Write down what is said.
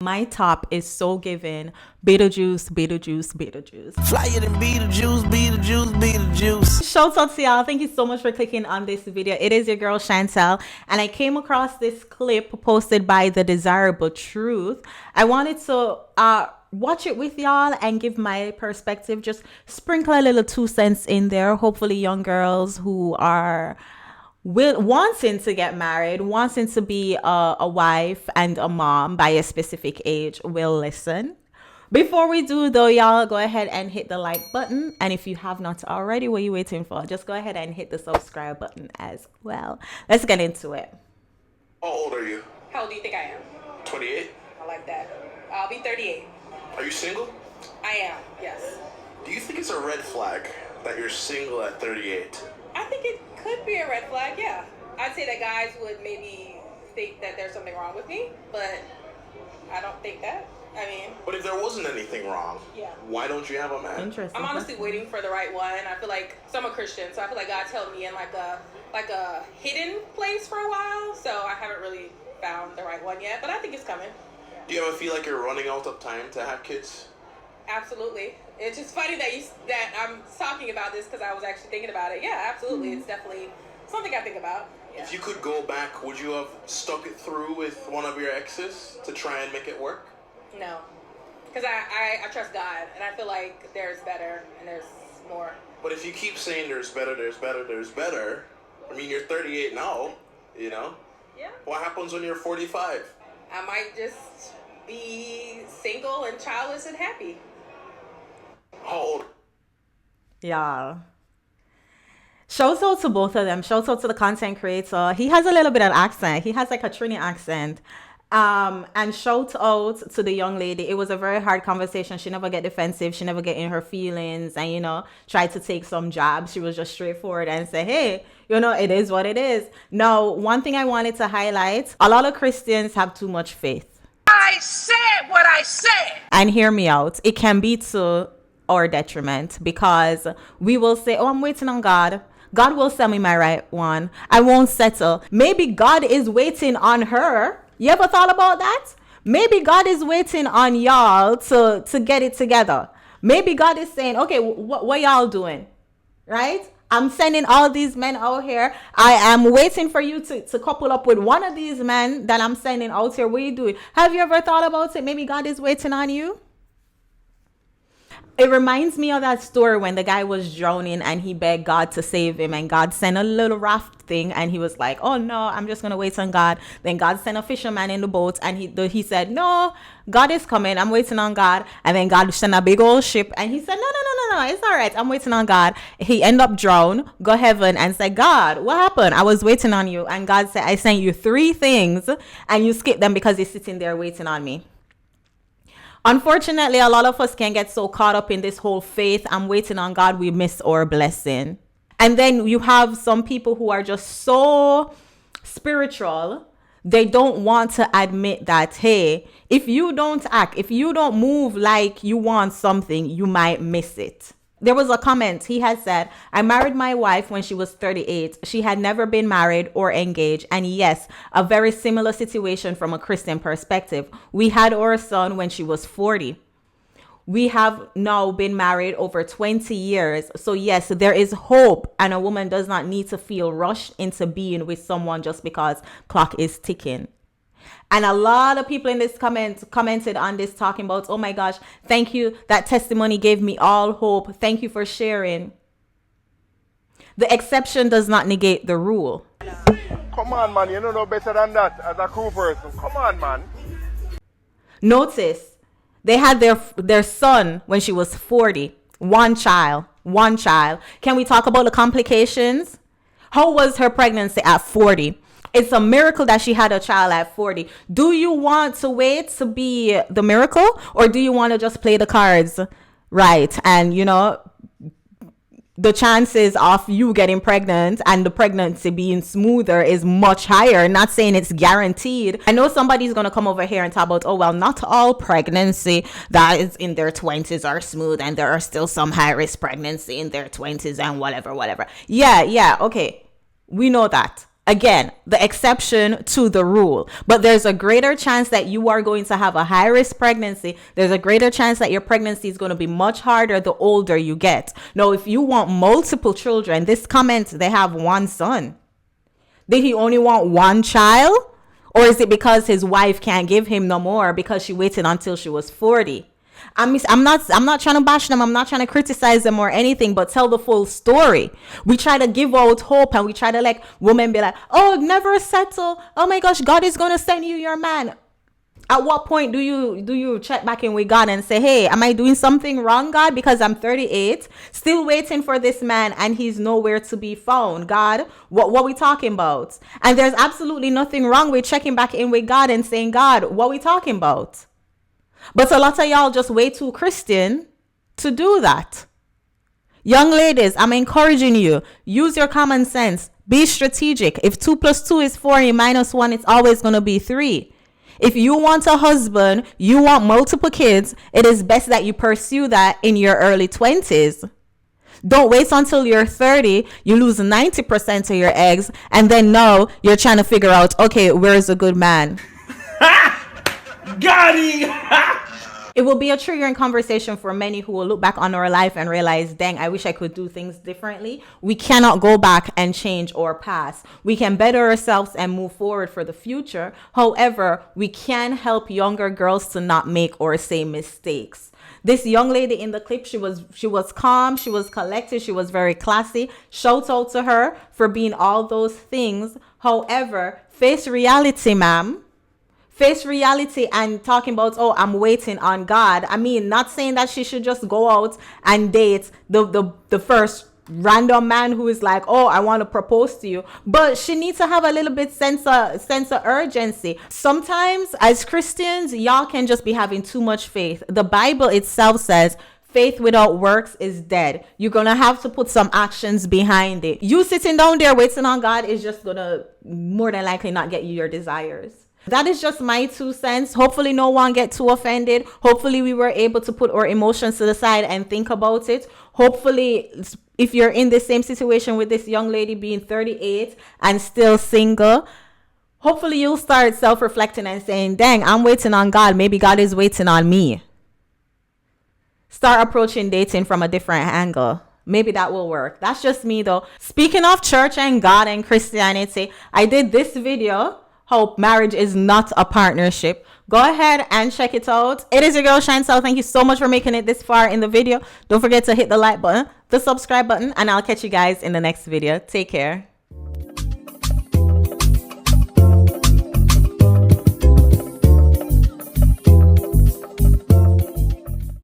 my top is so given. Beetlejuice, Beetlejuice, Beetlejuice. Flyer than Beetlejuice, Beetlejuice, Beetlejuice. Shouts out to y'all. Thank you so much for clicking on this video. It is your girl Chantel, and I came across this clip posted by The Desirable Truth. I wanted to watch it with y'all and give my perspective. Just sprinkle a little 2 cents in there. Hopefully young girls who are wanting to get married, wanting to be a wife and a mom by a specific age will listen. Before we do though, y'all, go ahead and hit the like button, and if you have not already, what are you waiting for? Just go ahead and hit the subscribe button as well. Let's get into it. How old are you? How old do you think I am? 28. I like that. I'll be 38. Are you single? I am, yes. Do you think it's a red flag that you're single at 38? I think it could be a red flag, yeah. I'd say that guys would maybe think that there's something wrong with me, but I don't think that. But if there wasn't anything wrong, yeah, why don't you have a man? Interesting. I'm honestly waiting for the right one. I feel like, so I'm a Christian, so I feel like God's held me in like a hidden place for a while, so I haven't really found the right one yet, but I think it's coming. Do you ever feel like you're running out of time to have kids? Absolutely. It's just funny that I'm talking about this because I was actually thinking about it. Yeah, absolutely. It's definitely something I think about. Yeah. If you could go back, would you have stuck it through with one of your exes to try and make it work? No, because I trust God, and I feel like there's better and there's more. But if you keep saying there's better, you're 38 now, you know? Yeah. What happens when you're 45? I might just be single and childless and happy. How old? Y'all. Shouts out to both of them. Shouts out to the content creator. He has a little bit of accent. He has like a Trini accent. And shout out to the young lady. It was a very hard conversation. She never get defensive. She never get in her feelings and, try to take some jabs. She was just straightforward and say, hey, it is what it is. Now, one thing I wanted to highlight, a lot of Christians have too much faith. I said what I said. And hear me out. It can be to our detriment because we will say, oh, I'm waiting on God. God will send me my right one. I won't settle. Maybe God is waiting on her. You ever thought about that? Maybe God is waiting on y'all to get it together. Maybe God is saying, okay, what y'all doing? Right? I'm sending all these men out here. I am waiting for you to couple up with one of these men that I'm sending out here. What are you doing? Have you ever thought about it? Maybe God is waiting on you. It reminds me of that story when the guy was drowning and he begged God to save him, and God sent a little raft thing and he was like, oh no, I'm just gonna wait on God. Then God sent a fisherman in the boat and he said, no, God is coming, I'm waiting on God. And then God sent a big old ship and he said, no, it's all right, I'm waiting on God. He ended up drowned, go heaven and said, God, what happened? I was waiting on you. And God said, I sent you 3 things and you skipped them because you're sitting there waiting on me. Unfortunately, a lot of us can get so caught up in this whole faith, I'm waiting on God, we miss our blessing. And then you have some people who are just so spiritual, they don't want to admit that, hey, if you don't act, if you don't move like you want something, you might miss it. There was a comment. He had said, I married my wife when she was 38. She had never been married or engaged. And yes, a very similar situation from a Christian perspective. We had our son when she was 40. We have now been married over 20 years. So yes, there is hope, and a woman does not need to feel rushed into being with someone just because clock is ticking. And a lot of people in this commented on this, talking about, oh my gosh, thank you. That testimony gave me all hope. Thank you for sharing. The exception does not negate the rule. Come on, man. You don't know better than that as a crew person. Come on, man. Notice, they had their son when she was 40. One child. Can we talk about the complications? How was her pregnancy at 40? It's a miracle that she had a child at 40. Do you want to wait to be the miracle, or do you want to just play the cards right? And, the chances of you getting pregnant and the pregnancy being smoother is much higher. Not saying it's guaranteed. I know somebody's going to come over here and talk about, oh, well, not all pregnancy that is in their 20s are smooth, and there are still some high-risk pregnancy in their 20s and whatever. Yeah, okay. We know that. Again, the exception to the rule. But there's a greater chance that you are going to have a high risk pregnancy. There's a greater chance that your pregnancy is going to be much harder the older you get. Now, if you want multiple children, this comment, they have one son. Did he only want one child? Or is it because his wife can't give him no more because she waited until she was 40? I'm not trying to bash them. I'm not trying to criticize them or anything, but tell the full story. We try to give out hope and we try to like women be like, oh, never settle. Oh my gosh, God is going to send you your man. At what point do you check back in with God and say, hey, am I doing something wrong, God? Because I'm 38, still waiting for this man and he's nowhere to be found. God, what we talking about? And there's absolutely nothing wrong with checking back in with God and saying, God, what we talking about? But a lot of y'all just way too Christian to do that. Young ladies, I'm encouraging you. Use your common sense. Be strategic. If 2 + 2 is 4 and minus 1, it's always going to be 3. If you want a husband, you want multiple kids, it is best that you pursue that in your early 20s. Don't wait until you're 30, you lose 90% of your eggs, and then now you're trying to figure out, okay, where's a good man? Got him! It will be a triggering conversation for many who will look back on our life and realize, dang, I wish I could do things differently. We cannot go back and change our past. We can better ourselves and move forward for the future. However, we can help younger girls to not make or say mistakes. This young lady in the clip, she was calm, she was collected, she was very classy. Shout out to her for being all those things. However, face reality, ma'am. Face reality and talking about, oh, I'm waiting on God. I mean, not saying that she should just go out and date the first random man who is like, oh, I want to propose to you. But she needs to have a little bit sense of urgency. Sometimes as Christians, y'all can just be having too much faith. The Bible itself says, faith without works is dead. You're going to have to put some actions behind it. You sitting down there waiting on God is just going to more than likely not get you your desires. That is just my 2 cents. Hopefully no one get too offended. Hopefully we were able to put our emotions to the side and think about it. Hopefully if you're in the same situation with this young lady being 38 and still single, hopefully you'll start self-reflecting and saying, dang, I'm waiting on God. Maybe God is waiting on me. Start approaching dating from a different angle. Maybe that will work. That's just me though. Speaking of church and God and Christianity, I did this video, how marriage is not a partnership. Go ahead and check it out. It is your girl Chantel. Thank you so much for making it this far in the video. Don't forget to hit the like button, the subscribe button, and I'll catch you guys in the next video. Take care.